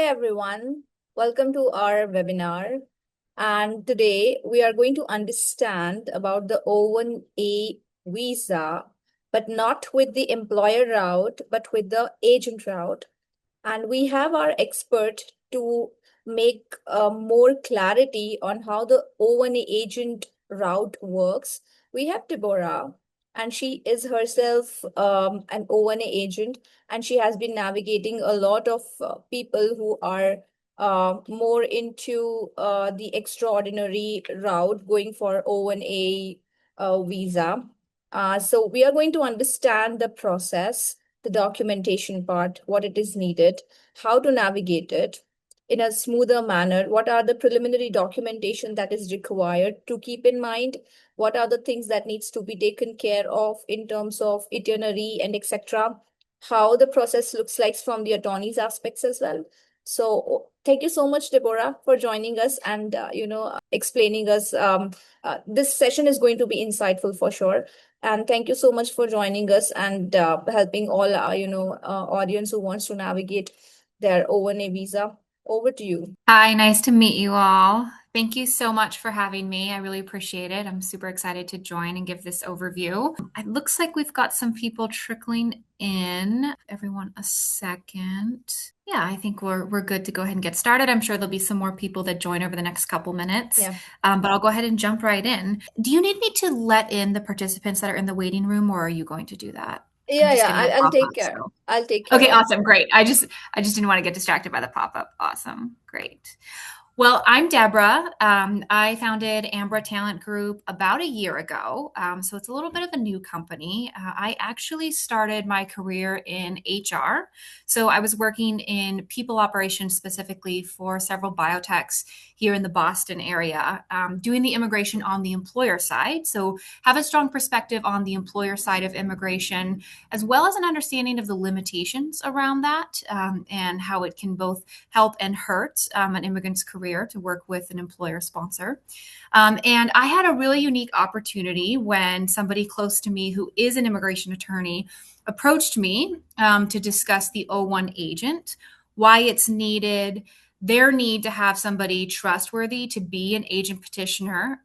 everyone. Welcome to our webinar. And today we are going to understand about the O-1A visa, but not with the employer route, but with the agent route. And we have our expert to make more clarity on how the O-1A agent route works. We have Deborah, and she is herself an O-1A agent, and she has been navigating a lot of people who are more into the extraordinary route going for O-1A visa. So we are going to understand the process, the documentation part, what it is needed, how to navigate it in a smoother manner, what are the preliminary documentation that is required to keep in mind, what are the things that needs to be taken care of in terms of itinerary and etc., how the process looks like from the attorney's aspects as well. So thank you so much, Deborah, for joining us and explaining us. This session is going to be insightful for sure. And thank you so much for joining us and helping all audience who wants to navigate their O-1A visa. Over to you. Hi, nice to meet you all. Thank you so much for having me. I really appreciate it. I'm super excited to join and give this overview. It looks like we've got some people trickling in. Everyone, a second. Yeah, I think we're good to go ahead and get started. I'm sure there'll be some more people that join over the next couple minutes. Yeah. But I'll go ahead and jump right in. Do you need me to let in the participants that are in the waiting room, or are you going to do that? I'm just getting a I'll take pop-up, care. so. I'll take care Okay, of it. awesome. Great. I just didn't want to get distracted by the pop-up. Awesome. Great. Well, I'm Deborah. I founded Ambra Talent Group about a year ago. So it's a little bit of a new company. I actually started my career in HR. So I was working in people operations specifically for several biotechs here in the Boston area, doing the immigration on the employer side. So have a strong perspective on the employer side of immigration, as well as an understanding of the limitations around that, and how it can both help and hurt an immigrant's career to work with an employer sponsor. And I had a really unique opportunity when somebody close to me who is an immigration attorney approached me to discuss the O-1 agent, why it's needed, their need to have somebody trustworthy to be an agent petitioner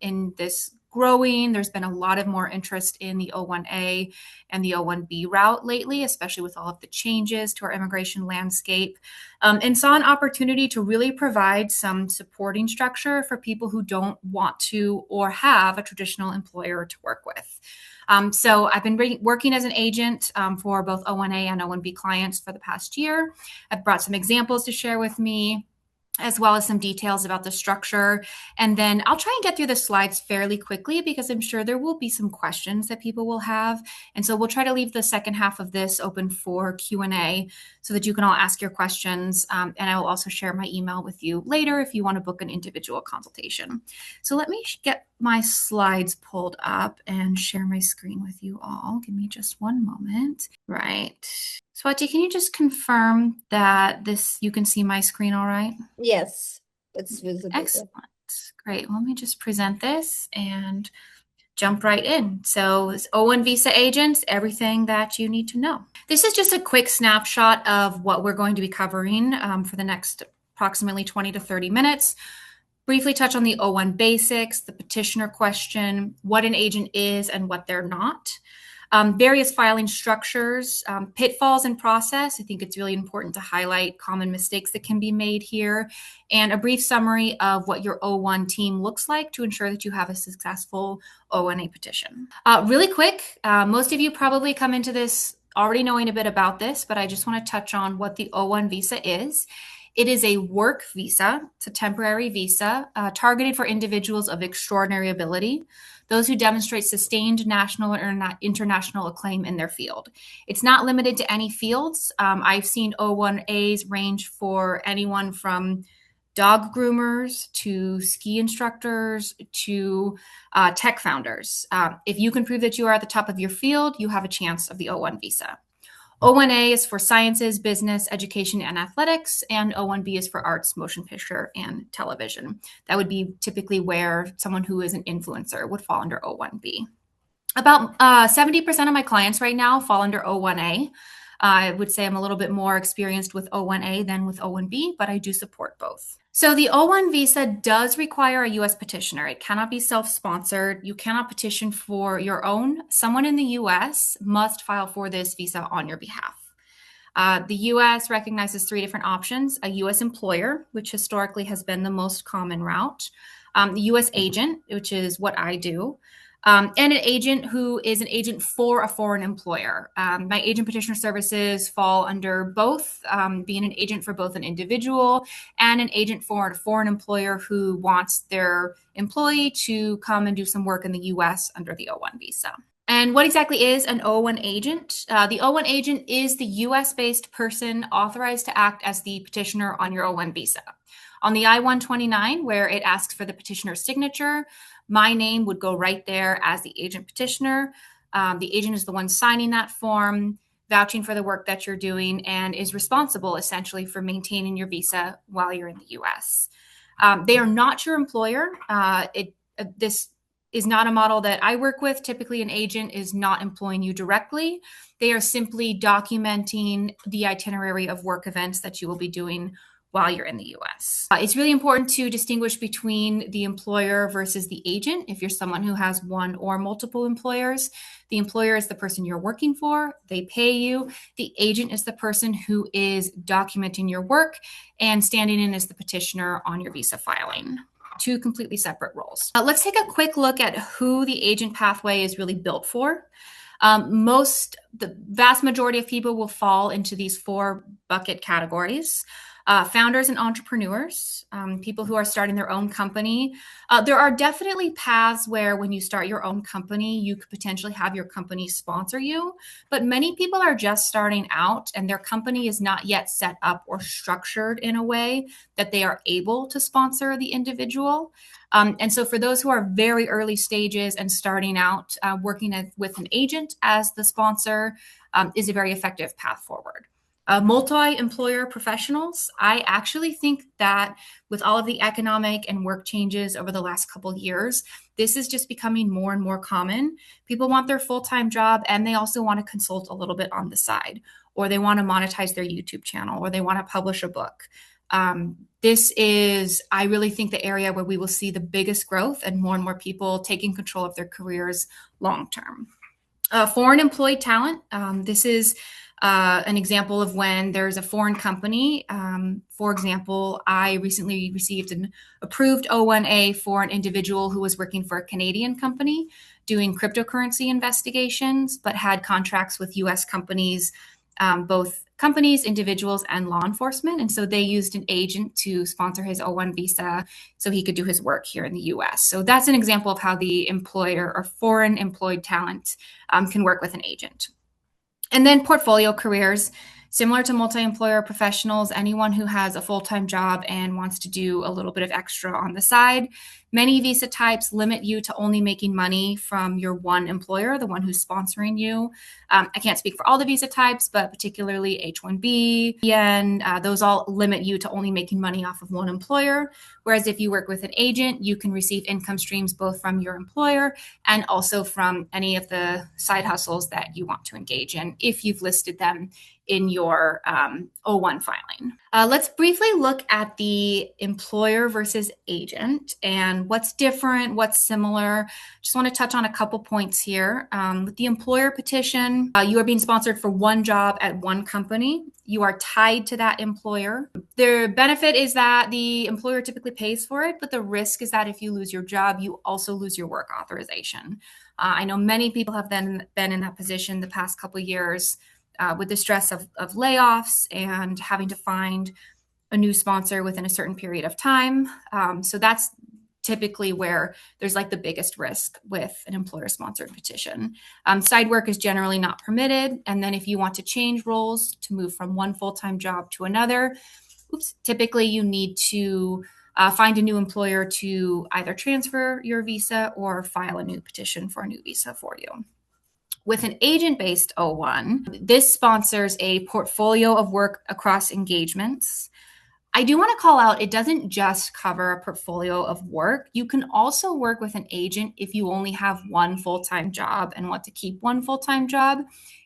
in this growing. There's been a lot of more interest in the O-1A and the O-1B route lately, especially with all of the changes to our immigration landscape, and saw an opportunity to really provide some supporting structure for people who don't want to or have a traditional employer to work with. So I've been working as an agent for both O-1A and O-1B clients for the past year. I've brought some examples to share with me, as well as some details about the structure. And then I'll try and get through the slides fairly quickly because I'm sure there will be some questions that people will have. And so we'll try to leave the second half of this open for Q&A so that you can all ask your questions. And I will also share my email with you later if you want to book an individual consultation. So let me get my slides pulled up and share my screen with you all. Give me just one moment. Right. Swati, can you just confirm that you can see my screen all right? Yes, it's visible. Excellent. Great. Let me just present this and jump right in. So it's O-1 visa agents, everything that you need to know. This is just a quick snapshot of what we're going to be covering for the next approximately 20 to 30 minutes. Briefly touch on the O-1 basics, the petitioner question, what an agent is and what they're not. Various filing structures, pitfalls in process. I think it's really important to highlight common mistakes that can be made here, and a brief summary of what your O-1 team looks like to ensure that you have a successful O-1A petition. Really quick, most of you probably come into this already knowing a bit about this, but I just want to touch on what the O-1 visa is. It is a work visa. It's a temporary visa targeted for individuals of extraordinary ability, those who demonstrate sustained national or international acclaim in their field. It's not limited to any fields. I've seen O-1As range for anyone from dog groomers to ski instructors to tech founders. If you can prove that you are at the top of your field, you have a chance of the O-1 visa. O-1A is for sciences, business, education, and athletics, and O-1B is for arts, motion picture, and television. That would be typically where someone who is an influencer would fall under O-1B. About 70% of my clients right now fall under O-1A. I would say I'm a little bit more experienced with O-1A than with O-1B, but I do support both. So the O-1 visa does require a U.S. petitioner. It cannot be self-sponsored. You cannot petition for your own. Someone in the U.S. must file for this visa on your behalf. The US recognizes three different options: a US employer, which historically has been the most common route, the US agent, which is what I do, and an agent who is an agent for a foreign employer. My agent petitioner services fall under both, being an agent for both an individual and an agent for a foreign employer who wants their employee to come and do some work in the US under the O-1 visa. And what exactly is an O-1 agent? The O-1 agent is the US-based person authorized to act as the petitioner on your O-1 visa. On the I-129, where it asks for the petitioner's signature, my name would go right there as the agent petitioner. The agent is the one signing that form, vouching for the work that you're doing, and is responsible essentially for maintaining your visa while you're in the US. They are not your employer. This is not a model that I work with. Typically, an agent is not employing you directly. They are simply documenting the itinerary of work events that you will be doing while you're in the US. It's really important to distinguish between the employer versus the agent. If you're someone who has one or multiple employers, the employer is the person you're working for. They pay you. The agent is the person who is documenting your work and standing in as the petitioner on your visa filing. Two completely separate roles. Let's take a quick look at who the agent pathway is really built for. The vast majority of people will fall into these four bucket categories. Founders and entrepreneurs, people who are starting their own company. There are definitely paths where when you start your own company, you could potentially have your company sponsor you, but many people are just starting out and their company is not yet set up or structured in a way that they are able to sponsor the individual. And so for those who are very early stages and starting out, working with an agent as the sponsor is a very effective path forward. Multi-employer professionals, I actually think that with all of the economic and work changes over the last couple of years, this is just becoming more and more common. People want their full-time job and they also want to consult a little bit on the side, or they want to monetize their YouTube channel, or they want to publish a book. This is, I really think, the area where we will see the biggest growth and more people taking control of their careers long-term. Foreign employed talent, this is an example of when there's a foreign company. For example, I recently received an approved O-1A for an individual who was working for a Canadian company doing cryptocurrency investigations, but had contracts with US companies, both companies, individuals, and law enforcement. And so they used an agent to sponsor his O-1 visa so he could do his work here in the US. So that's an example of how the employer or foreign employed talent can work with an agent. And then portfolio careers, similar to multi-employer professionals, anyone who has a full-time job and wants to do a little bit of extra on the side. Many visa types limit you to only making money from your one employer, the one who's sponsoring you. I can't speak for all the visa types, but particularly H-1B, EN, those all limit you to only making money off of one employer. Whereas if you work with an agent, you can receive income streams both from your employer and also from any of the side hustles that you want to engage in if you've listed them in your O-1 filing. Let's briefly look at the employer versus agent and what's different, what's similar. Just want to touch on a couple points here. With the employer petition, you are being sponsored for one job at one company. You are tied to that employer. The benefit is that the employer typically pays for it, but the risk is that if you lose your job, you also lose your work authorization. I know many people have been in that position the past couple of years. With the stress of layoffs and having to find a new sponsor within a certain period of time. So that's typically where there's like the biggest risk with an employer-sponsored petition. Side work is generally not permitted. And then if you want to change roles to move from one full-time job to another, typically you need to find a new employer to either transfer your visa or file a new petition for a new visa for you. With an agent-based O-1, this sponsors a portfolio of work across engagements. I do want to call out, it doesn't just cover a portfolio of work. You can also work with an agent if you only have one full-time job and want to keep one full-time job.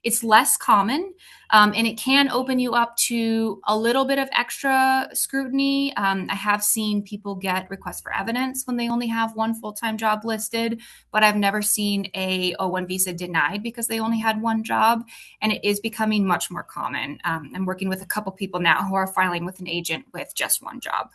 It's less common, And it can open you up to a little bit of extra scrutiny. I have seen people get requests for evidence when they only have one full-time job listed, but I've never seen a O-1 visa denied because they only had one job. And it is becoming much more common. I'm working with a couple people now who are filing with an agent with just one job.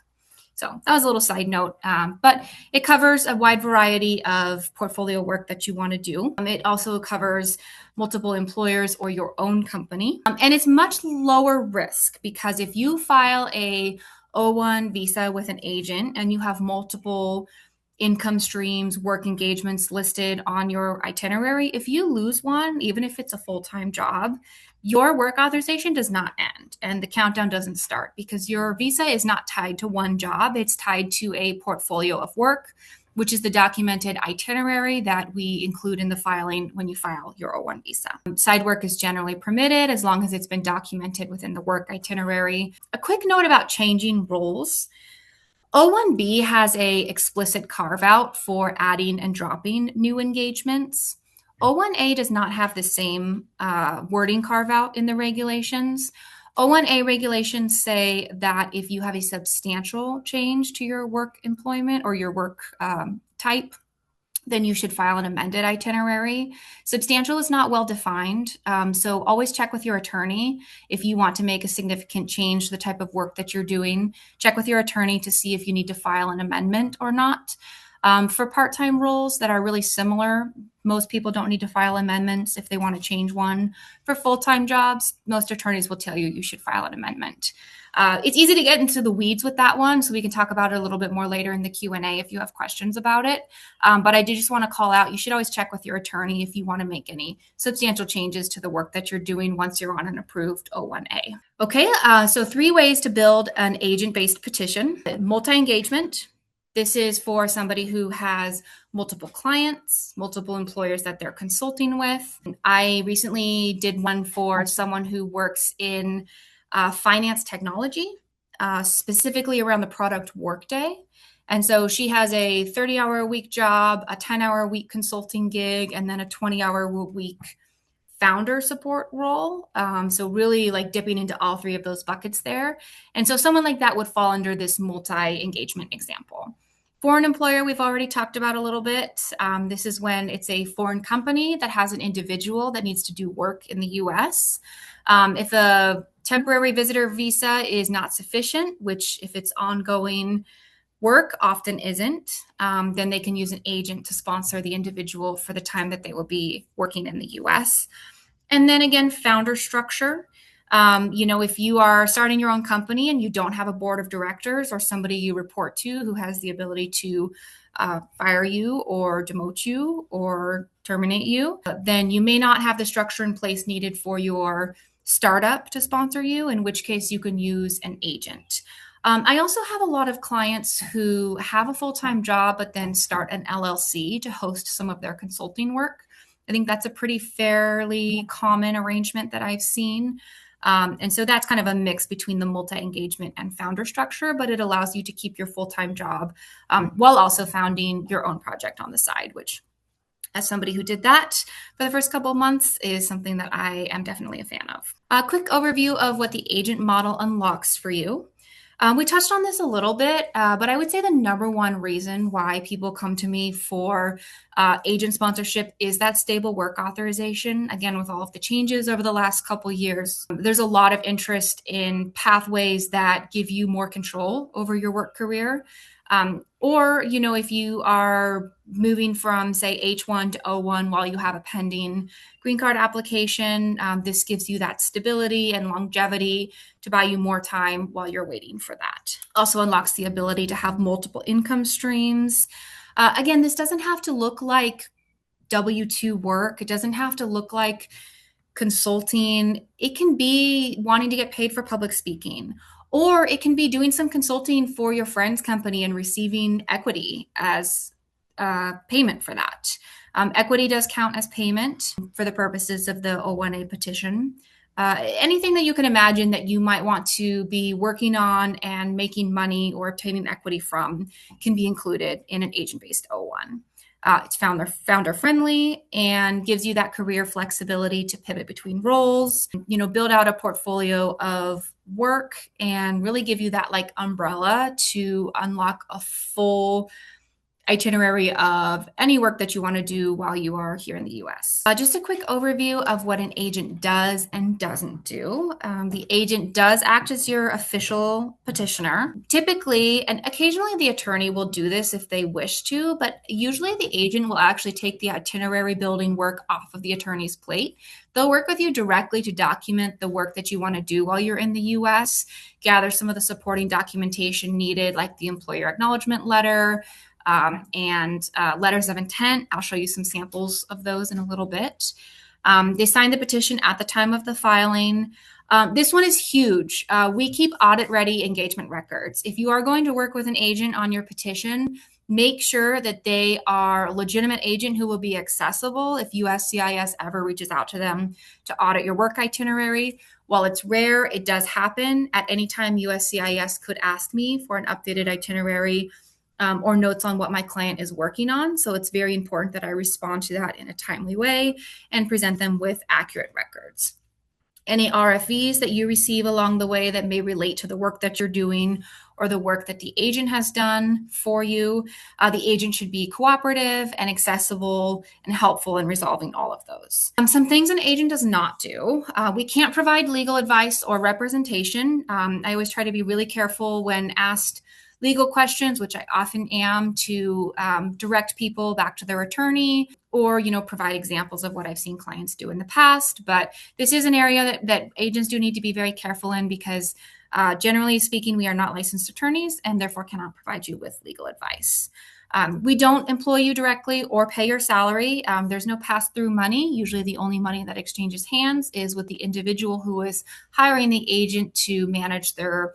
So that was a little side note, but it covers a wide variety of portfolio work that you want to do. It also covers multiple employers or your own company. And it's much lower risk because if you file a O-1 visa with an agent and you have multiple income streams, work engagements listed on your itinerary, if you lose one, even if it's a full-time job, your work authorization does not end and the countdown doesn't start because your visa is not tied to one job. It's tied to a portfolio of work, which is the documented itinerary that we include in the filing when you file your O-1 visa. Side work is generally permitted as long as it's been documented within the work itinerary. A quick note about changing roles. O-1B has a explicit carve out for adding and dropping new engagements. O-1A does not have the same wording carve out in the regulations. O-1A regulations say that if you have a substantial change to your work employment or your work type, then you should file an amended itinerary. Substantial is not well defined, so always check with your attorney if you want to make a significant change to the type of work that you're doing. Check with your attorney to see if you need to file an amendment or not. For part-time roles that are really similar, most people don't need to file amendments if they want to change one. For full-time jobs, most attorneys will tell you you should file an amendment. It's easy to get into the weeds with that one, so we can talk about it a little bit more later in the Q&A if you have questions about it. But I do just want to call out, you should always check with your attorney if you want to make any substantial changes to the work that you're doing once you're on an approved O-1A. Okay, so 3 ways to build an agent-based petition. Multi-engagement. This is for somebody who has multiple clients, multiple employers that they're consulting with. I recently did one for someone who works in finance technology, specifically around the product Workday. And so she has a 30-hour-a-week job, a 10-hour-a-week consulting gig, and then a 20-hour-a-week founder support role. So really like dipping into all 3 of those buckets there. And so someone like that would fall under this multi-engagement example. Foreign employer, we've already talked about a little bit. This is when it's a foreign company that has an individual that needs to do work in the US. If a temporary visitor visa is not sufficient, which if it's ongoing work often isn't, then they can use an agent to sponsor the individual for the time that they will be working in the US. And then again, founder structure. If you are starting your own company and you don't have a board of directors or somebody you report to who has the ability to fire you or demote you or terminate you, then you may not have the structure in place needed for your startup to sponsor you, in which case you can use an agent. I also have a lot of clients who have a full-time job, but then start an LLC to host some of their consulting work. I think that's a pretty fairly common arrangement that I've seen. And so that's kind of a mix between the multi-engagement and founder structure, but it allows you to keep your full-time job while also founding your own project on the side, which as somebody who did that for the first couple of months is something that I am definitely a fan of. A quick overview of what the agent model unlocks for you. We touched on this a little bit, but I would say the number one reason why people come to me for agent sponsorship is that stable work authorization. Again, with all of the changes over the last couple of years, there's a lot of interest in pathways that give you more control over your work career. If you are moving from, say, H1 to O1 while you have a pending green card application, this gives you that stability and longevity to buy you more time while you're waiting for that. Also unlocks the ability to have multiple income streams. Again, this doesn't have to look like W-2 work. It doesn't have to look like consulting. It can be wanting to get paid for public speaking, or it can be doing some consulting for your friend's company and receiving equity as payment for that. Equity does count as payment for the purposes of the O-1A petition. Anything that you can imagine that you might want to be working on and making money or obtaining equity from can be included in an agent-based O-1. It's founder friendly and gives you that career flexibility to pivot between roles, build out a portfolio of work and really give you that like umbrella to unlock a full itinerary of any work that you want to do while you are here in the US. Just a quick overview of what an agent does and doesn't do. The agent does act as your official petitioner. Typically, and occasionally the attorney will do this if they wish to, but usually the agent will actually take the itinerary building work off of the attorney's plate. They'll work with you directly to document the work that you want to do while you're in the US, gather some of the supporting documentation needed, like the employer acknowledgement letter, and letters of intent. I'll show you some samples of those in a little bit. They sign the petition at the time of the filing. This one is huge. We keep audit-ready engagement records. If you are going to work with an agent on your petition, make sure that they are a legitimate agent who will be accessible if USCIS ever reaches out to them to audit your work itinerary. While it's rare, it does happen. At any time, USCIS could ask me for an updated itinerary or notes on what my client is working on. So it's very important that I respond to that in a timely way and present them with accurate records. Any RFEs that you receive along the way that may relate to the work that you're doing or the work that the agent has done for you, the agent should be cooperative and accessible and helpful in resolving all of those. Some things an agent does not do. We can't provide legal advice or representation. I always try to be really careful when asked legal questions, which I often am, to direct people back to their attorney or, provide examples of what I've seen clients do in the past. But this is an area that agents do need to be very careful in because generally speaking, we are not licensed attorneys and therefore cannot provide you with legal advice. We don't employ you directly or pay your salary. There's no pass-through money. Usually the only money that exchanges hands is with the individual who is hiring the agent to manage their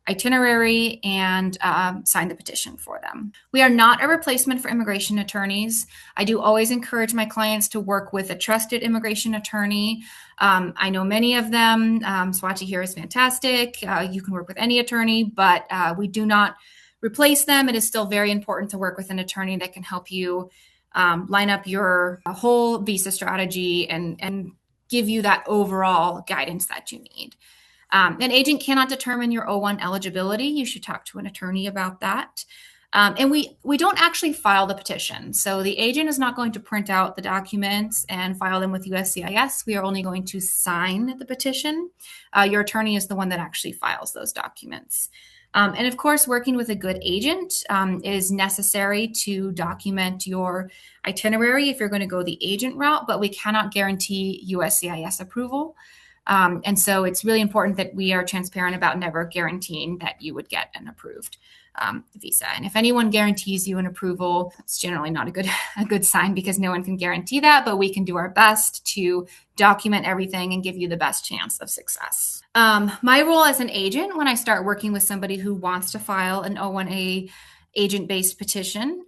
itinerary and sign the petition for them. We are not a replacement for immigration attorneys. I do always encourage my clients to work with a trusted immigration attorney. I know many of them. Swati here is fantastic. You can work with any attorney, but we do not replace them. It is still very important to work with an attorney that can help you line up your whole visa strategy and give you that overall guidance that you need. An agent cannot determine your O-1 eligibility. You should talk to an attorney about that. And we don't actually file the petition. So the agent is not going to print out the documents and file them with USCIS. We are only going to sign the petition. Your attorney is the one that actually files those documents. And of course, working with a good agent is necessary to document your itinerary if you're going to go the agent route, but we cannot guarantee USCIS approval. And so it's really important that we are transparent about never guaranteeing that you would get an approved visa. And if anyone guarantees you an approval, it's generally not a good sign because no one can guarantee that, but we can do our best to document everything and give you the best chance of success. My role as an agent when I start working with somebody who wants to file an O-1A agent-based petition,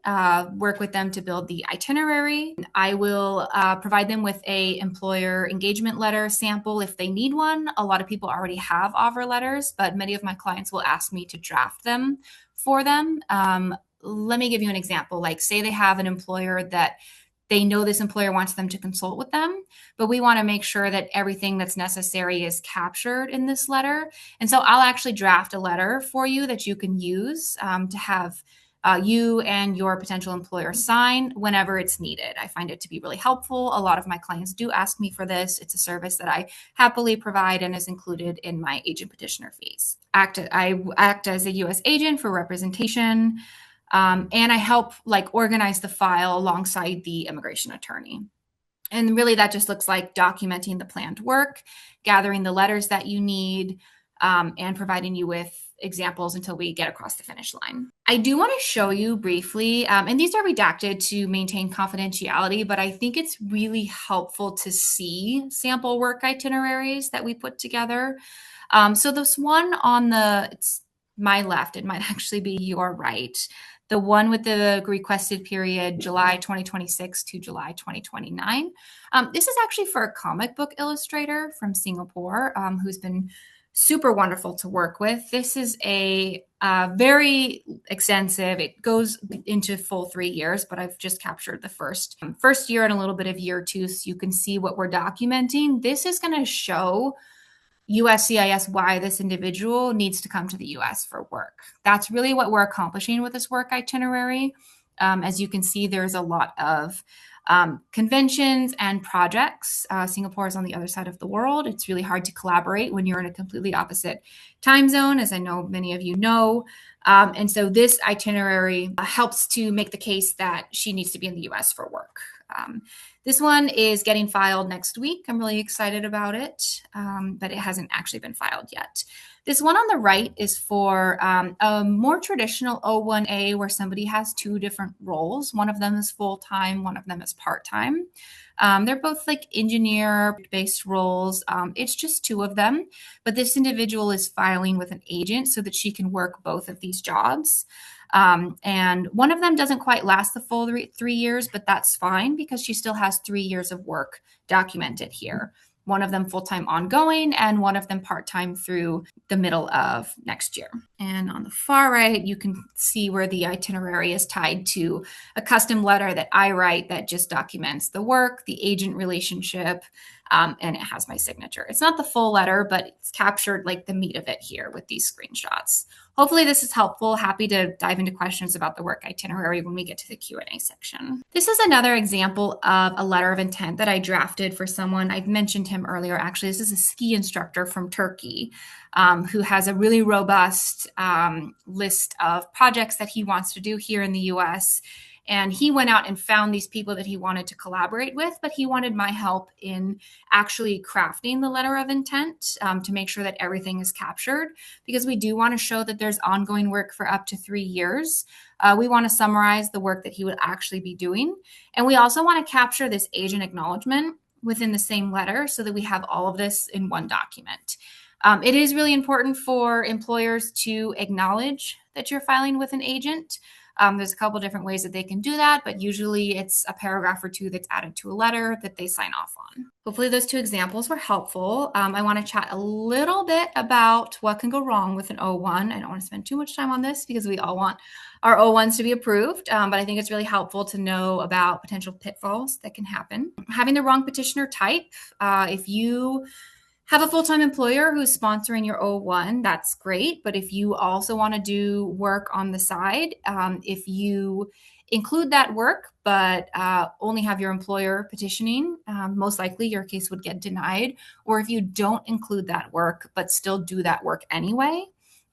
work with them to build the itinerary. I will provide them with a employer engagement letter sample if they need one. A lot of people already have offer letters, but many of my clients will ask me to draft them for them. Let me give you an example. Like say they have an employer that they know this employer wants them to consult with them, but we want to make sure that everything that's necessary is captured in this letter. And so I'll actually draft a letter for you that you can use to have you and your potential employer sign whenever it's needed. I find it to be really helpful. A lot of my clients do ask me for this. It's a service that I happily provide and is included in my agent petitioner fees. I act as a U.S. agent for representation. And I help organize the file alongside the immigration attorney. And really that just looks like documenting the planned work, gathering the letters that you need, and providing you with examples until we get across the finish line. I do want to show you briefly, and these are redacted to maintain confidentiality, but I think it's really helpful to see sample work itineraries that we put together. So this one on it's my left, it might actually be your right. The one with the requested period, July 2026 to July 2029. This is actually for a comic book illustrator from Singapore who's been super wonderful to work with. This is a very extensive, it goes into full 3 years, but I've just captured the first year and a little bit of year 2, so you can see what we're documenting. This is going to show USCIS why this individual needs to come to the US for work. That's really what we're accomplishing with this work itinerary. As you can see, there's a lot of conventions and projects. Singapore is on the other side of the world. It's really hard to collaborate when you're in a completely opposite time zone, as I know many of you know. And so this itinerary helps to make the case that she needs to be in the US for work. This one is getting filed next week. I'm really excited about it, but it hasn't actually been filed yet. This one on the right is for a more traditional O-1A where somebody has 2 different roles. One of them is full-time, one of them is part-time. They're both like engineer-based roles. It's just 2 of them, but this individual is filing with an agent so that she can work both of these jobs. And one of them doesn't quite last the full 3 years, but that's fine because she still has 3 years of work documented here. One of them full-time ongoing and one of them part-time through the middle of next year. And on the far right, you can see where the itinerary is tied to a custom letter that I write that just documents the work, the agent relationship, and it has my signature. It's not the full letter, but it's captured like the meat of it here with these screenshots. Hopefully this is helpful. Happy to dive into questions about the work itinerary when we get to the Q&A section. This is another example of a letter of intent that I drafted for someone. I mentioned him earlier. Actually, this is a ski instructor from Turkey who has a really robust list of projects that he wants to do here in the US. And he went out and found these people that he wanted to collaborate with, but he wanted my help in actually crafting the letter of intent to make sure that everything is captured, because we do want to show that there's ongoing work for up to 3 years. We want to summarize the work that he would actually be doing. And we also want to capture this agent acknowledgement within the same letter so that we have all of this in one document. It is really important for employers to acknowledge that you're filing with an agent. There's a couple different ways that they can do that, but usually it's a paragraph or 2 that's added to a letter that they sign off on. Hopefully those 2 examples were helpful. I want to chat a little bit about what can go wrong with an O-1. I don't want to spend too much time on this because we all want our O-1s to be approved, but I think it's really helpful to know about potential pitfalls that can happen. Having the wrong petitioner type, if you have a full-time employer who's sponsoring your O-1, that's great. But if you also want to do work on the side, if you include that work, but only have your employer petitioning, most likely your case would get denied. Or if you don't include that work, but still do that work anyway,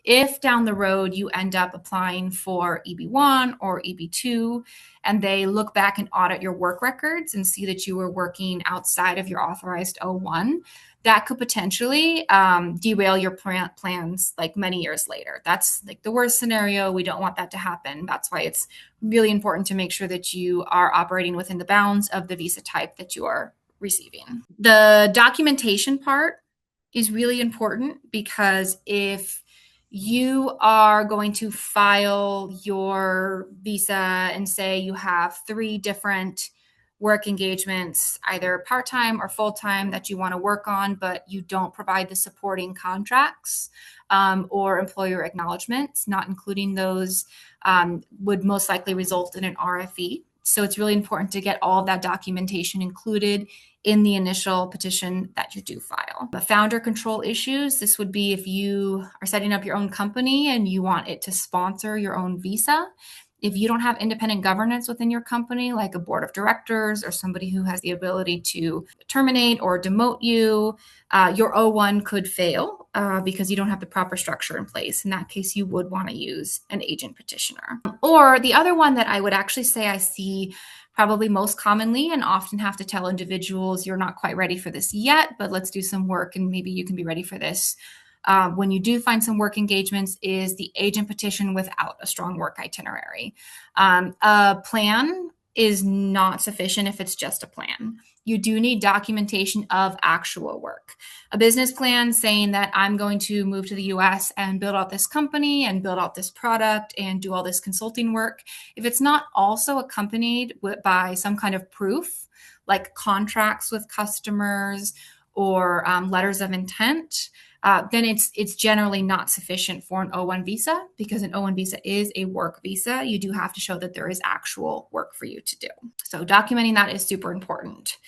if down the road you end up applying for EB1 or EB2, and they look back and audit your work records and see that you were working outside of your authorized O-1, that could potentially derail your plans like many years later. That's like the worst scenario. We don't want that to happen. That's why it's really important to make sure that you are operating within the bounds of the visa type that you are receiving. The documentation part is really important because if you are going to file your visa and say you have 3 different work engagements, either part-time or full-time, that you want to work on, but you don't provide the supporting contracts or employer acknowledgments, not including those would most likely result in an RFE. So it's really important to get all of that documentation included in the initial petition that you do file. The founder control issues, this would be if you are setting up your own company and you want it to sponsor your own visa. If you don't have independent governance within your company, like a board of directors or somebody who has the ability to terminate or demote you, your O-1 could fail because you don't have the proper structure in place. In that case, you would want to use an agent petitioner. Or the other one that I would actually say I see probably most commonly and often have to tell individuals, you're not quite ready for this yet, but let's do some work and maybe you can be ready for this when you do find some work engagements, is the agent petition without a strong work itinerary. A plan is not sufficient if it's just a plan. You do need documentation of actual work. A business plan saying that I'm going to move to the US and build out this company and build out this product and do all this consulting work. If it's not also accompanied by some kind of proof, like contracts with customers or letters of intent, then it's generally not sufficient for an O-1 visa, because an O-1 visa is a work visa. You do have to show that there is actual work for you to do. So documenting that is super important.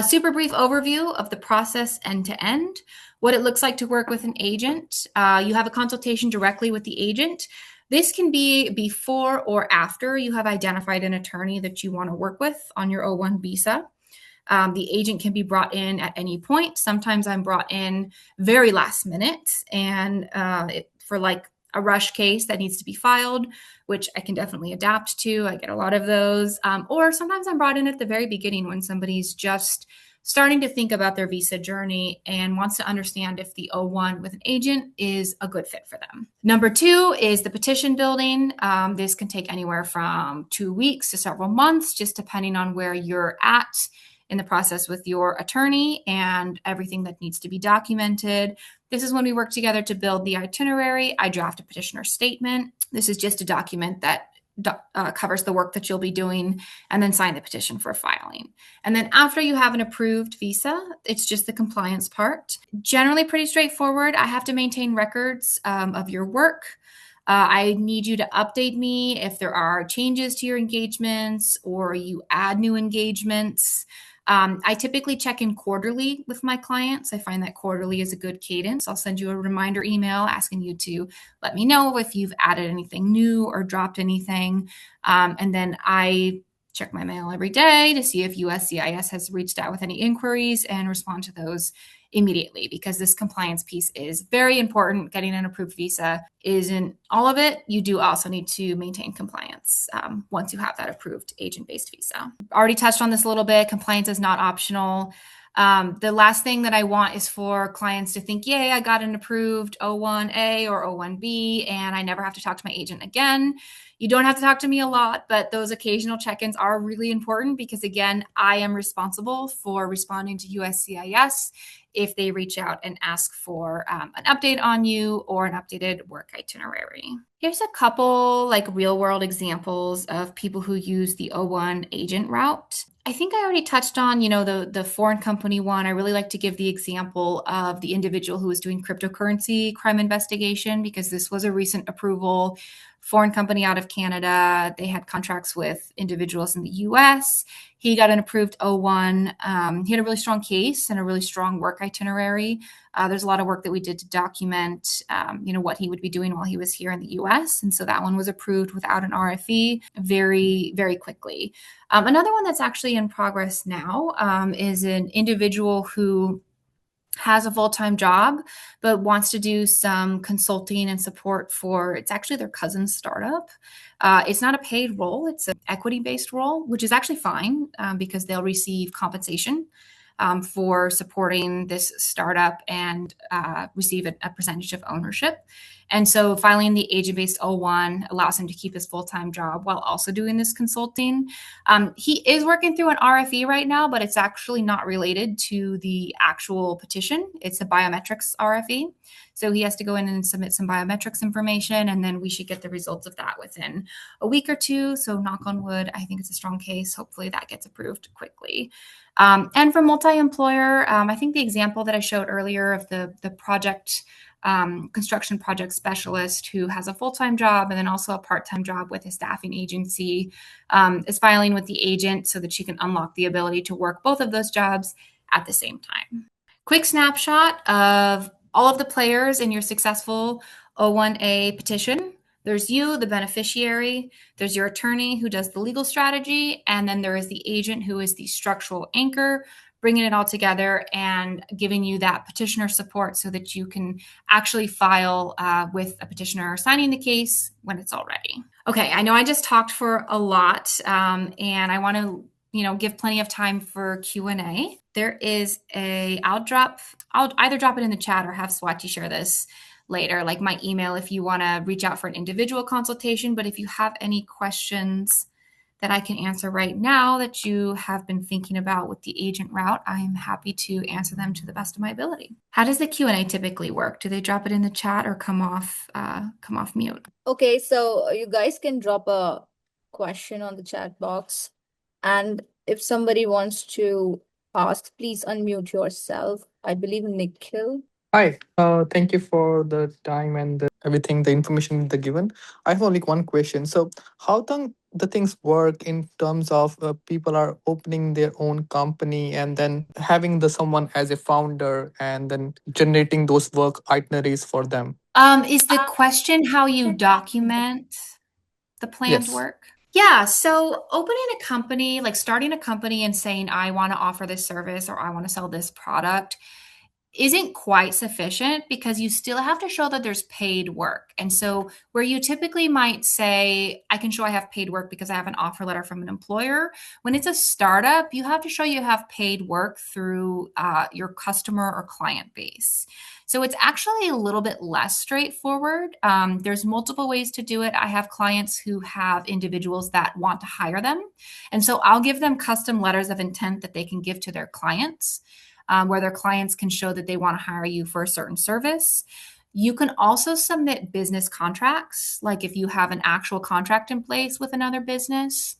Super brief overview of the process end to end, what it looks like to work with an agent. You have a consultation directly with the agent. This can be before or after you have identified an attorney that you want to work with on your O-1 visa. The agent can be brought in at any point. Sometimes I'm brought in very last minute, and for like a rush case that needs to be filed, which I can definitely adapt to. I get a lot of those. Or sometimes I'm brought in at the very beginning when somebody's just starting to think about their visa journey and wants to understand if the O-1 with an agent is a good fit for them. Number 2 is the petition building. This can take anywhere from 2 weeks to several months, just depending on where you're at in the process with your attorney and everything that needs to be documented. This is when we work together to build the itinerary. I draft a petitioner statement. This is just a document that covers the work that you'll be doing, and then sign the petition for filing. And then after you have an approved visa, it's just the compliance part. Generally pretty straightforward. I have to maintain records of your work. I need you to update me if there are changes to your engagements or you add new engagements. I typically check in quarterly with my clients. I find that quarterly is a good cadence. I'll send you a reminder email asking you to let me know if you've added anything new or dropped anything. And then I check my mail every day to see if USCIS has reached out with any inquiries and respond to those immediately, because this compliance piece is very important. Getting an approved visa isn't all of it. You do also need to maintain compliance once you have that approved agent-based visa. Already touched on this a little bit. Compliance is not optional. The last thing that I want is for clients to think, yay, I got an approved O-1A or O-1B and I never have to talk to my agent again. You don't have to talk to me a lot, but those occasional check-ins are really important because, again, I am responsible for responding to USCIS if they reach out and ask for an update on you or an updated work itinerary. Here's a couple like real-world examples of people who use the O-1 agent route. I think I already touched on, the foreign company one. I really like to give the example of the individual who was doing cryptocurrency crime investigation, because this was a recent approval. Foreign company out of Canada. They had contracts with individuals in the US. He got an approved O-1. He had a really strong case and a really strong work itinerary. There's a lot of work that we did to document, what he would be doing while he was here in the US. And so that one was approved without an RFE very, very quickly. Another one that's actually in progress now is an individual who has a full-time job, but wants to do some consulting and support for, it's actually their cousin's startup. It's not a paid role. It's an equity-based role, which is actually fine because they'll receive compensation for supporting this startup and receive a percentage of ownership. And so filing the agent-based O-1 allows him to keep his full-time job while also doing this consulting. He is working through an RFE right now, but it's actually not related to the actual petition. It's a biometrics RFE. So he has to go in and submit some biometrics information, and then we should get the results of that within a week or two. So knock on wood, I think it's a strong case. Hopefully that gets approved quickly. And for multi-employer, I think the example that I showed earlier of the project construction project specialist who has a full-time job and then also a part-time job with a staffing agency is filing with the agent so that she can unlock the ability to work both of those jobs at the same time. Quick snapshot of all of the players in your successful O-1A petition. There's you, the beneficiary. There's your attorney who does the legal strategy. And then there is the agent who is the structural anchor, bringing it all together and giving you that petitioner support so that you can actually file with a petitioner signing the case when it's all ready. Okay, I know I just talked for a lot and I want to give plenty of time for Q&A. I'll either drop it in the chat or have Swati share this later, like my email if you want to reach out for an individual consultation. But if you have any questions that I can answer right now that you have been thinking about with the agent route, I'm happy to answer them to the best of my ability. How does the Q&A typically work? Do they drop it in the chat or come off mute? Okay, so you guys can drop a question on the chat box. And if somebody wants to ask, please unmute yourself. I believe Nikhil Hi, thank you for the time and everything, the information they given. I have only one question. So, how the things work in terms of people are opening their own company and then having the someone as a founder and then generating those work itineraries for them? Is the question how you document the planned Yes. work? Yeah, so opening a company, like starting a company and saying, I want to offer this service or I want to sell this product, isn't quite sufficient because you still have to show that there's paid work. And so, where you typically might say, I can show I have paid work because I have an offer letter from an employer, when it's a startup, you have to show you have paid work through your customer or client base. So, it's actually a little bit less straightforward. There's multiple ways to do it. I have clients who have individuals that want to hire them. And so, I'll give them custom letters of intent that they can give to their clients where their clients can show that they want to hire you for a certain service. You can also submit business contracts, like if you have an actual contract in place with another business,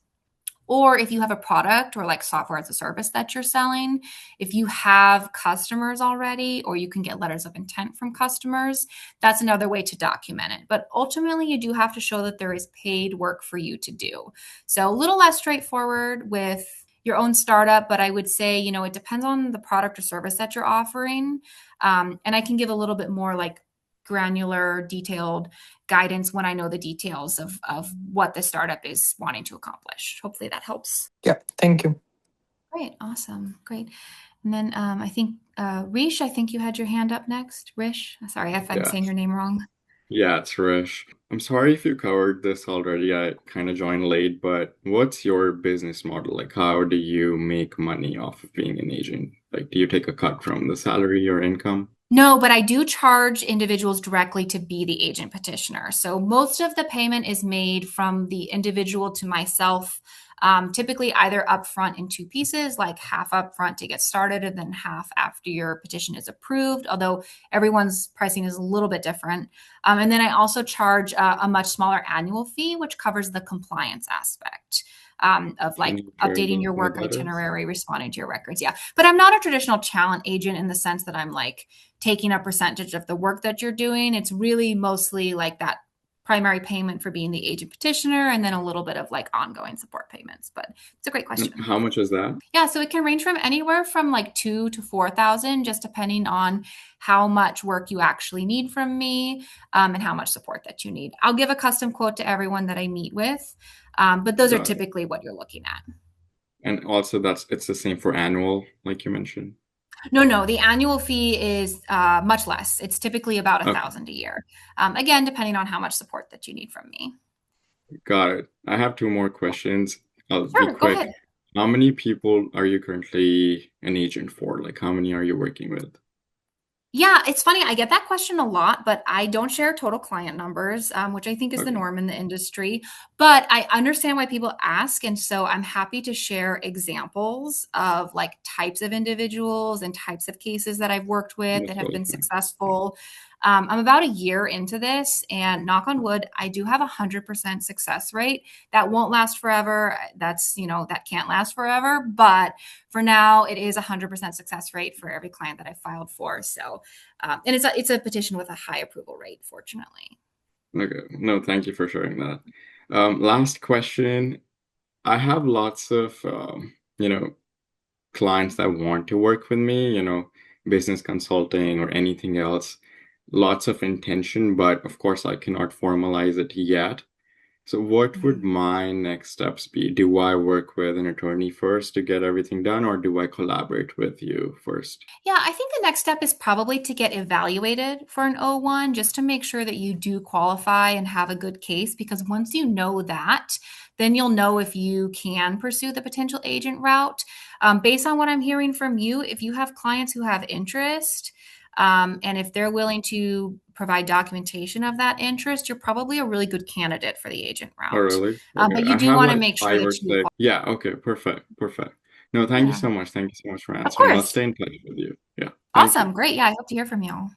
or if you have a product or like software as a service that you're selling, if you have customers already, or you can get letters of intent from customers, that's another way to document it. But ultimately, you do have to show that there is paid work for you to do. So a little less straightforward with your own startup, but I would say, it depends on the product or service that you're offering. And I can give a little bit more like granular, detailed guidance when I know the details of what the startup is wanting to accomplish. Hopefully that helps. Yeah. Thank you. Great, awesome, great. And then I think Rish, I think you had your hand up next. Rish, sorry if I'm Yeah. saying your name wrong. Yeah, it's Rish. I'm sorry if you covered this already. I kind of joined late, but what's your business model? Like, how do you make money off of being an agent? Like, do you take a cut from the salary or income? No, but I do charge individuals directly to be the agent petitioner. So most of the payment is made from the individual to myself, typically either upfront in two pieces, like half upfront to get started and then half after your petition is approved, although everyone's pricing is a little bit different. And then I also charge a much smaller annual fee, which covers the compliance aspect. Of Can like you share updating your what work that is? itinerary, responding to your records. Yeah. But I'm not a traditional talent agent in the sense that I'm like taking a percentage of the work that you're doing. It's really mostly like that primary payment for being the agent petitioner and then a little bit of like ongoing support payments. But it's a great And question. how much is that? Yeah, so it can range from anywhere from like 2 to 4,000, just depending on how much work you actually need from me and how much support that you need. I'll give a custom quote to everyone that I meet with, but those are Got it. typically what you're looking at. And also it's the same for annual, like you mentioned. No, the annual fee is much less. It's typically about a Okay, thousand a year. Again, depending on how much support that you need from me. got it. I have two more questions. I'll be Sure, go quick. ahead. How many people are you currently an agent for? Like, how many are you working with? Yeah, it's funny. I get that question a lot, but I don't share total client numbers, which I think is the Okay, norm in the industry. But I understand why people ask. And so I'm happy to share examples of like types of individuals and types of cases that I've worked with that's that have totally been fine. successful. I'm about a year into this, and knock on wood, I do have 100% success rate. That won't last forever. That can't last forever. But for now, it is 100% success rate for every client that I filed for. So, and it's a petition with a high approval rate, fortunately. Okay, no, thank you for sharing that. Last question. I have lots of clients that want to work with me, business consulting or anything else. Lots of intention, but of course I cannot formalize it yet. So what would Mhm. my next steps be? Do I work with an attorney first to get everything done, or do I collaborate with you first? Yeah, I think the next step is probably to get evaluated for an O-1 just to make sure that you do qualify and have a good case. Because once you know that, then you'll know if you can pursue the potential agent route. Based on what I'm hearing from you, if you have clients who have interest, and if they're willing to provide documentation of that interest, you're probably a really good candidate for the agent Oh, route. really? Okay. But you I do have want to like make sure five that or you, six. Yeah, okay, perfect, perfect. No, thank you yeah, so much. Thank you so much for of answering. I'll course. stay in touch with you. Yeah, thank you. Awesome. Great. Yeah, I hope to hear from y'all.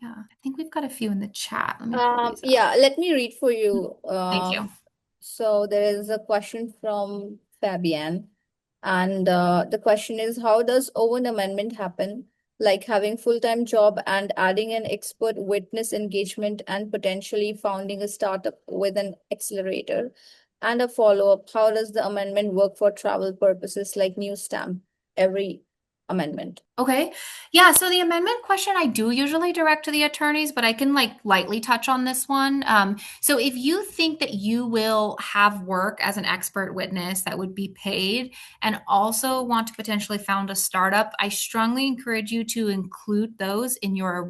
Yeah, I think we've got a few in the chat. Let me pull these up. Yeah, let me read for you. Thank you. So there is a question from Fabian, and the question is, how does O-1 amendment happen? like having full-time job and adding an expert witness engagement and potentially founding a startup with an accelerator? And a follow-up, how does the amendment work for travel purposes like new stamp every amendment? Okay. Yeah. So the amendment question I do usually direct to the attorneys, but I can like lightly touch on this one. So if you think that you will have work as an expert witness that would be paid and also want to potentially found a startup, I strongly encourage you to include those in your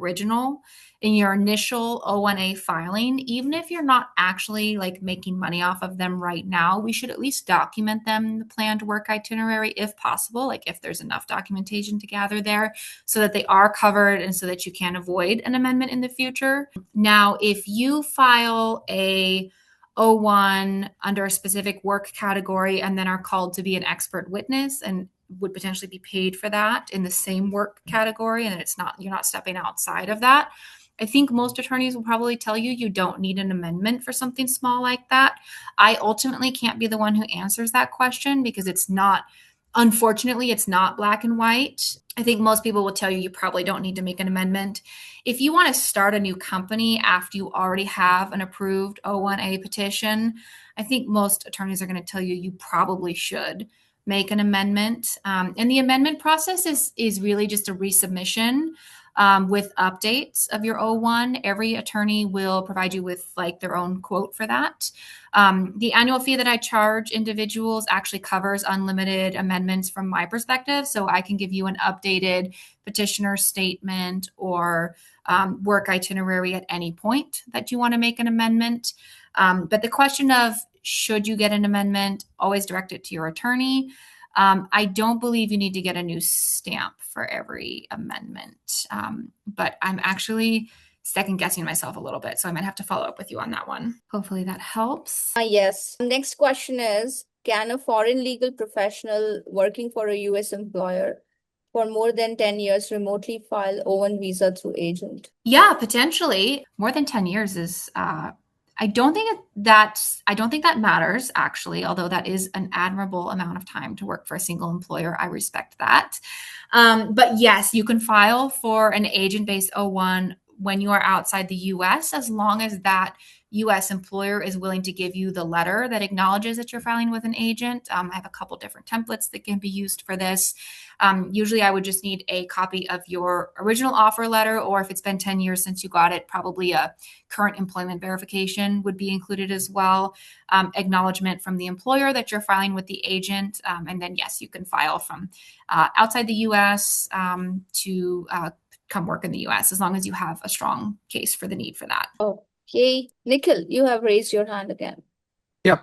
initial O-1A filing. Even if you're not actually like making money off of them right now, we should at least document them in the planned work itinerary if possible, like if there's enough documentation to gather there so that they are covered and so that you can avoid an amendment in the future. Now, if you file a O-1 under a specific work category and then are called to be an expert witness and would potentially be paid for that in the same work category, and you're not stepping outside of that, I think most attorneys will probably tell you you don't need an amendment for something small like that. I ultimately can't be the one who answers that question because unfortunately, it's not black and white. I think most people will tell you you probably don't need to make an amendment. If you want to start a new company after you already have an approved O-1A petition, I think most attorneys are going to tell you you probably should make an amendment. And the amendment process is really just a resubmission with updates of your O-1. Every attorney will provide you with like their own quote for that. The annual fee that I charge individuals actually covers unlimited amendments from my perspective. So I can give you an updated petitioner statement or work itinerary at any point that you want to make an amendment. But the question of should you get an amendment, always direct it to your attorney. I don't believe you need to get a new stamp for every amendment, but I'm actually second guessing myself a little bit, so I might have to follow up with you on that one. Hopefully that helps. Yes. Next question is, can a foreign legal professional working for a US employer for more than 10 years remotely file O-1 visa through agent? Yeah, potentially. More than 10 years is I don't think that matters actually, although that is an admirable amount of time to work for a single employer. I respect that. But yes, you can file for an agent-based O-1 when you are outside the US, as long as that US employer is willing to give you the letter that acknowledges that you're filing with an agent. I have a couple different templates that can be used for this. Usually I would just need a copy of your original offer letter, or if it's been 10 years since you got it, probably a current employment verification would be included as well. Acknowledgement from the employer that you're filing with the agent. And then yes, you can file from outside the US to come work in the US, as long as you have a strong case for the need for that. Okay. Nikhil, you have raised your hand again. Yeah,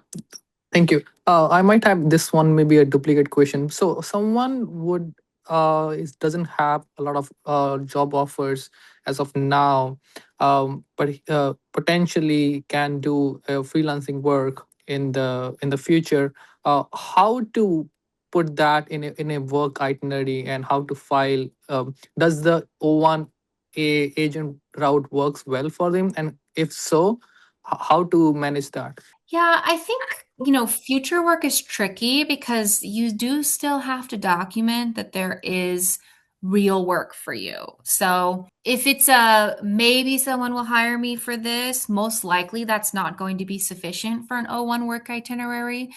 thank you. I might have this one, maybe a duplicate question. So someone doesn't have a lot of job offers as of now, but potentially can do freelancing work in the future. How to put that in a work itinerary and how to file? Does the O-1A agent route works well for them? And if so, how to manage that? Yeah, I think, future work is tricky because you do still have to document that there is real work for you. So if it's maybe someone will hire me for this, most likely that's not going to be sufficient for an O-1 work itinerary.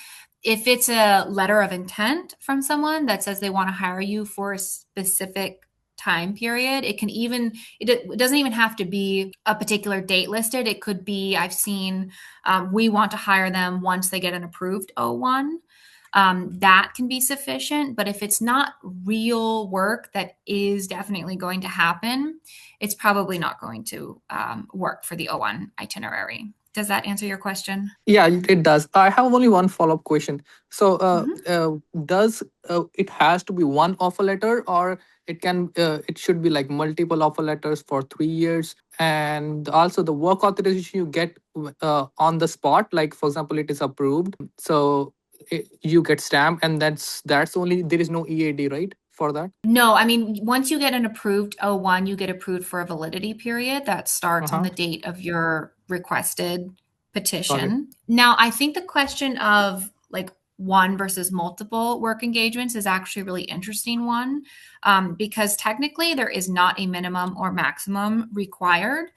If it's a letter of intent from someone that says they want to hire you for a specific time period, it doesn't even have to be a particular date listed. It could be, I've seen, we want to hire them once they get an approved O-1. That can be sufficient. But if it's not real work that is definitely going to happen, it's probably not going to work for the O-1 itinerary. Does that answer your question? Yeah, it does. I have only one follow-up question. So, does it has to be one offer letter, or it should be like multiple offer letters for 3 years? And also, the work authorization you get on the spot, like for example, it is approved, so you get stamped, and that's only, there is no EAD, right, for that? No, I mean, once you get an approved O-1, you get approved for a validity period that starts on the date of your requested Got it. petition. Now, I think the question of like one versus multiple work engagements is actually a really interesting one, because technically there is not a minimum or maximum required.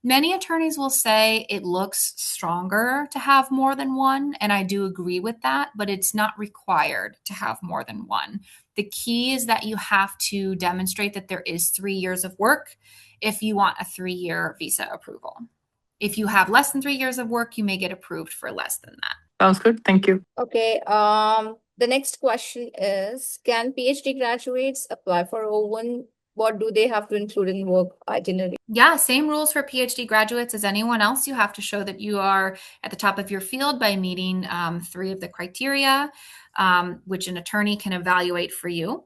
Many attorneys will say it looks stronger to have more than one, and I do agree with that, but it's not required to have more than one. The key is that you have to demonstrate that there is 3 years of work if you want a 3-year visa approval. If you have less than 3 years of work, you may get approved for less than that. Sounds good. Thank you. Okay. The next question is, can PhD graduates apply for O-1? What do they have to include in work itinerary? Yeah, same rules for PhD graduates as anyone else. You have to show that you are at the top of your field by meeting 3 of the criteria, which an attorney can evaluate for you.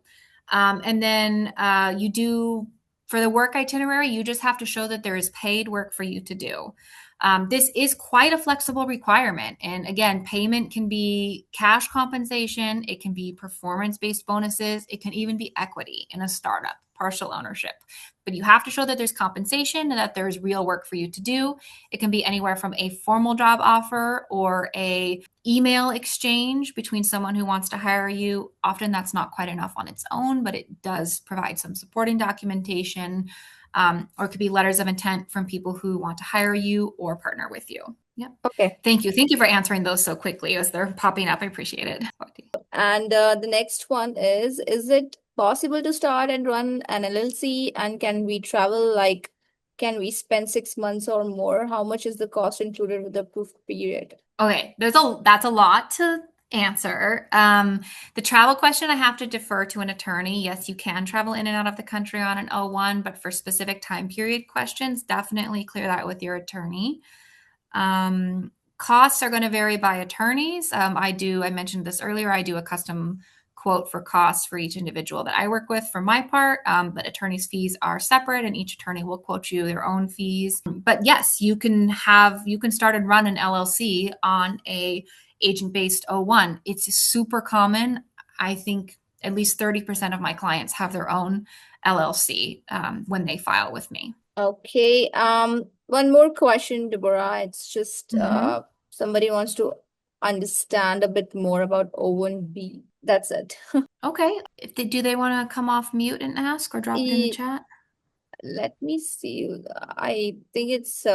And then for the work itinerary, you just have to show that there is paid work for you to do. This is quite a flexible requirement. And again, payment can be cash compensation, it can be performance-based bonuses, it can even be equity in a startup, partial ownership. But you have to show that there's compensation and that there's real work for you to do. It can be anywhere from a formal job offer or a email exchange between someone who wants to hire you. Often that's not quite enough on its own, but it does provide some supporting documentation. Or it could be letters of intent from people who want to hire you or partner with you. Yep. Okay. Thank you. Thank you for answering those so quickly as they're popping up. I appreciate it. And the next one is it possible to start and run an LLC? And can we travel? Like, can we spend 6 months or more? How much is the cost included with the proof period? Okay, that's a lot to answer. The travel question, I have to defer to an attorney. Yes, you can travel in and out of the country on an O-1, but for specific time period questions, definitely clear that with your attorney. Costs are going to vary by attorneys. I mentioned this earlier, I do a custom quote for costs for each individual that I work with for my part, but attorneys' fees are separate and each attorney will quote you their own fees. But yes, you can start and run an LLC on a agent-based O-1. It's super common. I think at least 30% of my clients have their own LLC when they file with me. Okay. One more question, Deborah. It's just somebody wants to understand a bit more about O-1B. That's it. Okay. Do they want to come off mute and ask or drop it in the chat? Let me see. I think it's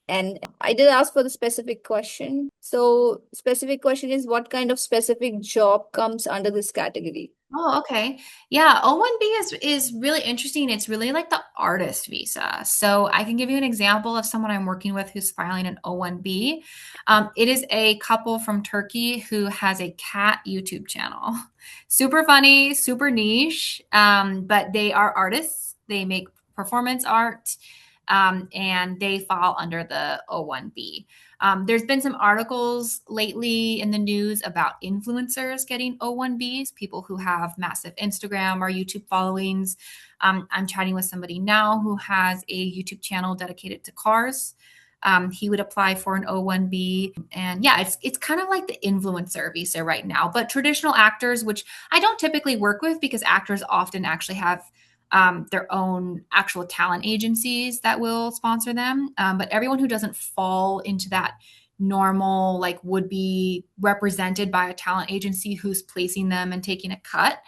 and I did ask for the specific question. So specific question is, what kind of specific job comes under this category? Oh, okay. Yeah, O-1B is really interesting. It's really like the artist visa. So I can give you an example of someone I'm working with who's filing an O-1B. It is a couple from Turkey who has a cat YouTube channel. Super funny, super niche, but they are artists. They make performance art, and they fall under the O-1B. There's been some articles lately in the news about influencers getting O-1Bs, people who have massive Instagram or YouTube followings. I'm chatting with somebody now who has a YouTube channel dedicated to cars. He would apply for an O-1B. And yeah, it's kind of like the influencer visa right now. But traditional actors, which I don't typically work with because actors often actually have their own actual talent agencies that will sponsor them. But everyone who doesn't fall into that normal, like would be represented by a talent agency who's placing them and taking a cut,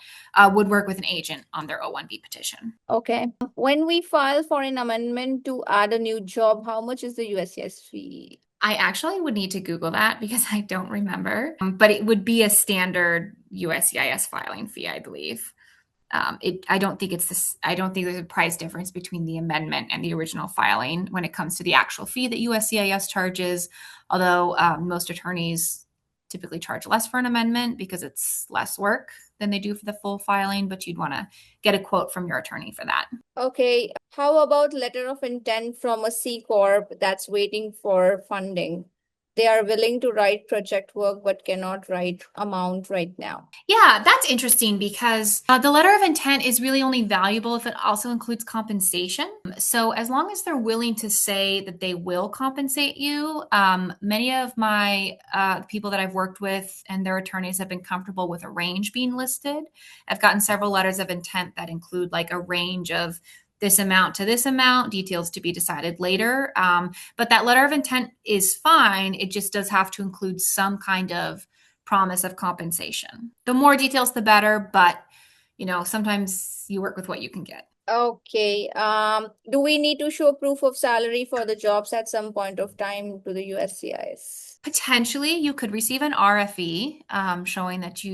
would work with an agent on their O-1B petition. Okay. When we file for an amendment to add a new job, how much is the USCIS fee? I actually would need to Google that because I don't remember, but it would be a standard USCIS filing fee, I believe. I don't think there's a price difference between the amendment and the original filing when it comes to the actual fee that USCIS charges, although most attorneys typically charge less for an amendment because it's less work than they do for the full filing, but you'd want to get a quote from your attorney for that. Okay. How about letter of intent from a C Corp that's waiting for funding? They are willing to write project work but cannot write amount right now. Yeah, that's interesting because the letter of intent is really only valuable if it also includes compensation. So as long as they're willing to say that they will compensate you, many of my people that I've worked with and their attorneys have been comfortable with a range being listed. I've gotten several letters of intent that include like a range of this amount to this amount, details to be decided later. But that letter of intent is fine. It just does have to include some kind of promise of compensation. The more details, the better, but sometimes you work with what you can get. Okay. Do we need to show proof of salary for the jobs at some point of time to the USCIS? Potentially, you could receive an RFE showing that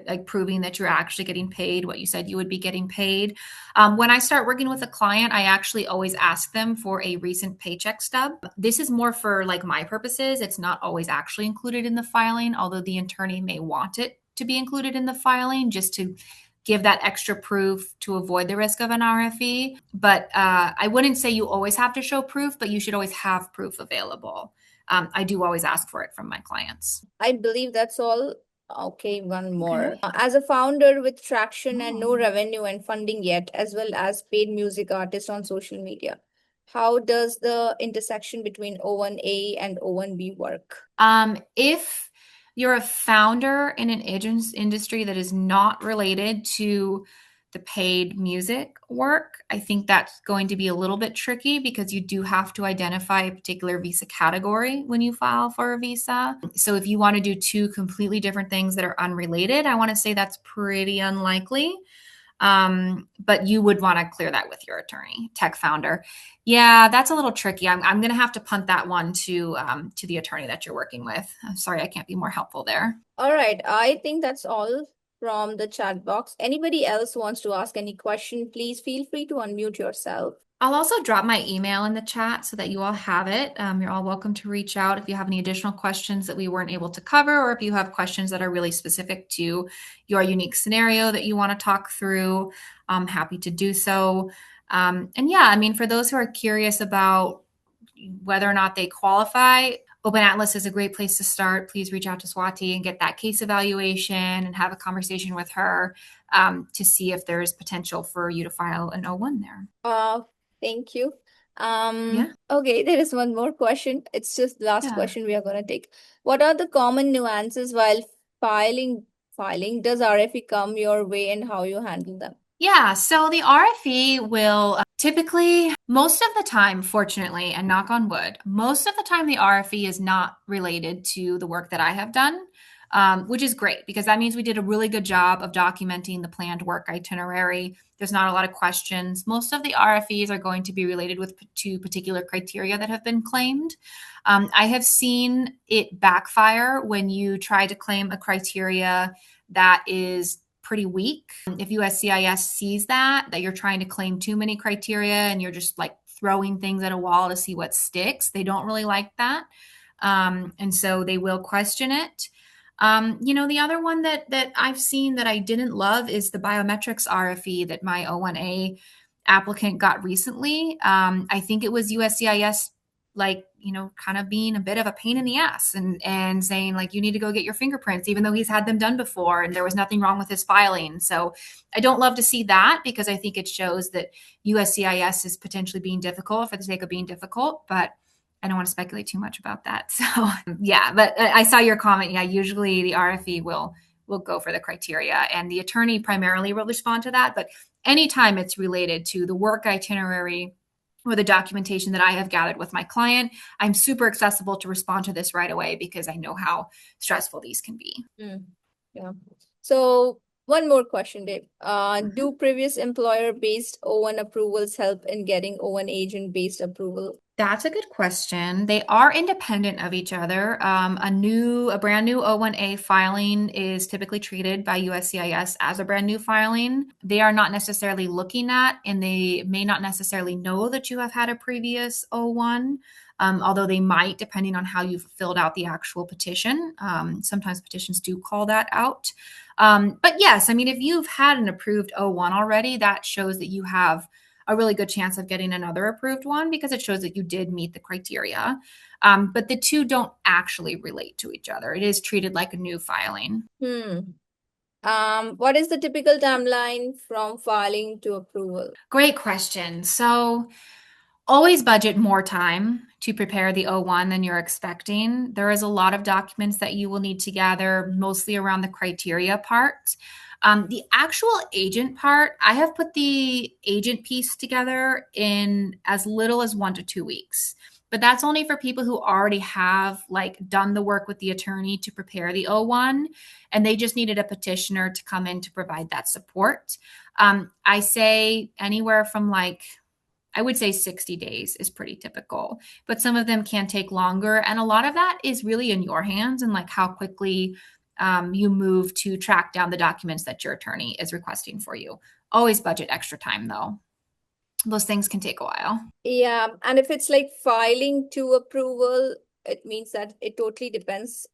like proving that you're actually getting paid what you said you would be getting paid. When I start working with a client, I actually always ask them for a recent paycheck stub. This is more for like my purposes. It's not always actually included in the filing, although the attorney may want it to be included in the filing just to give that extra proof to avoid the risk of an RFE. But I wouldn't say you always have to show proof, but you should always have proof available. I do always ask for it from my clients. I believe that's all. Okay, one more. Okay. As a founder with traction and no revenue and funding yet, as well as paid music artist on social media, how does the intersection between O1A and O1B work? If you're a founder in an industry that is not related to the paid music work, I think that's going to be a little bit tricky because you do have to identify a particular visa category when you file for a visa. So if you want to do two completely different things that are unrelated, I want to say that's pretty unlikely. But you would want to clear that with your attorney, tech founder. Yeah, that's a little tricky. I'm going to have to punt that one to the attorney that you're working with. I'm sorry, I can't be more helpful there. All right, I think that's all from the chat box. Anybody else wants to ask any question, please feel free to unmute yourself. I'll also drop my email in the chat so that you all have it. You're all welcome to reach out if you have any additional questions that we weren't able to cover, or if you have questions that are really specific to your unique scenario that you want to talk through. I'm happy to do so. And yeah, I mean, for those who are curious about whether or not they qualify, Open Atlas is a great place to start. Please reach out to Swati and get that case evaluation and have a conversation with her to see if there's potential for you to file an O1 there. Thank you. Yeah. Okay, there is one more question. It's just the last question we are going to take. What are the common nuances while filing? Does RFE come your way and how you handle them? Yeah, so the RFE will typically, most of the time, fortunately, and knock on wood, most of the time the RFE is not related to the work that I have done, which is great because that means we did a really good job of documenting the planned work itinerary. There's not a lot of questions. Most of the RFEs are going to be related to particular criteria that have been claimed. I have seen it backfire when you try to claim a criteria that is pretty weak. If USCIS sees that you're trying to claim too many criteria and you're just like throwing things at a wall to see what sticks, they don't really like that. And so they will question it. The other one that I've seen that I didn't love is the biometrics RFE that my O1A applicant got recently. I think it was USCIS kind of being a bit of a pain in the ass and saying like, you need to go get your fingerprints, even though he's had them done before and there was nothing wrong with his filing. So I don't love to see that because I think it shows that USCIS is potentially being difficult for the sake of being difficult, but I don't want to speculate too much about that. So yeah, but I saw your comment. Yeah, usually the RFE will go for the criteria and the attorney primarily will respond to that. But anytime it's related to the work itinerary or the documentation that I have gathered with my client, I'm super accessible to respond to this right away because I know how stressful these can be. Yeah. So one more question, Dave. Do previous employer-based O1 approvals help in getting O1 agent-based approval? That's a good question. They are independent of each other. A brand new O1A filing is typically treated by USCIS as a brand new filing. They are not necessarily looking at, and they may not necessarily know that you have had a previous O1, although they might, depending on how you've filled out the actual petition. Sometimes petitions do call that out. But yes, I mean, if you've had an approved O1 already, that shows that you have a really good chance of getting another approved one because it shows that you did meet the criteria. But the two don't actually relate to each other. It is treated like a new filing. What is the typical timeline from filing to approval? Great question. So always budget more time to prepare the O1 than you're expecting. There is a lot of documents that you will need to gather, mostly around the criteria part. The actual agent part, I have put the agent piece together in as little as 1 to 2 weeks. but that's only for people who already have like done the work with the attorney to prepare the O-1, and they just needed a petitioner to come in to provide that support. I say anywhere from like, I would say 60 days is pretty typical, but some of them can take longer. And a lot of that is really in your hands and like how quickly you move to track down the documents that your attorney is requesting for you. Always budget extra time though. Those things can take a while. Yeah, and if it's like filing to approval, it means that it totally depends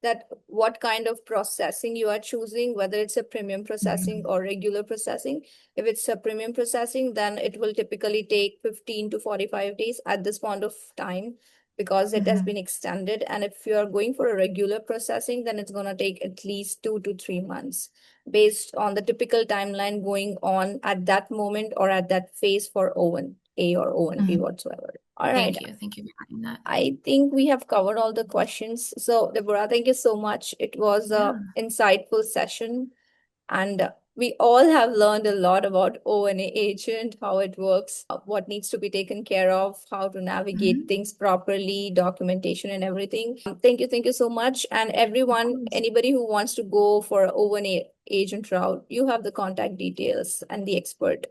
that what kind of processing you are choosing, whether it's a premium processing or regular processing. If it's a premium processing, then it will typically take 15 to 45 days at this point of time because it has been extended. And if you are going for a regular processing, then it's going to take at least 2 to 3 months based on the typical timeline going on at that moment or at that phase for O1A or O1B whatsoever. All right. Thank you. Thank you for adding that. I think we have covered all the questions. So, Deborah, thank you so much. It was an insightful session, and we all have learned a lot about O&A agent, how it works, what needs to be taken care of, how to navigate things properly, documentation and everything. Thank you so much. And everyone, anybody who wants to go for an O&A agent route, you have the contact details and the expert.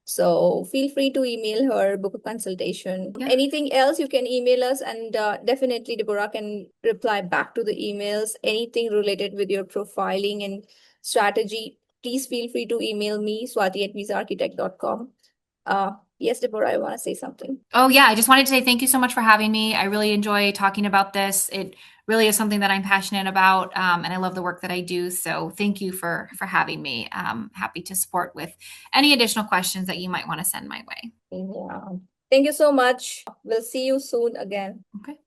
So feel free to email her, book a consultation. Yeah. Anything else, you can email us, and definitely Deborah can reply back to the emails. Anything related with your profiling and strategy, please feel free to email me, swati@visaarchitect.com. Yes, Deborah, I want to say something. Oh, yeah. I just wanted to say thank you so much for having me. I really enjoy talking about this. It really is something that I'm passionate about, and I love the work that I do. So thank you for having me. Happy to support with any additional questions that you might want to send my way. Yeah. Thank you so much. We'll see you soon again. Okay.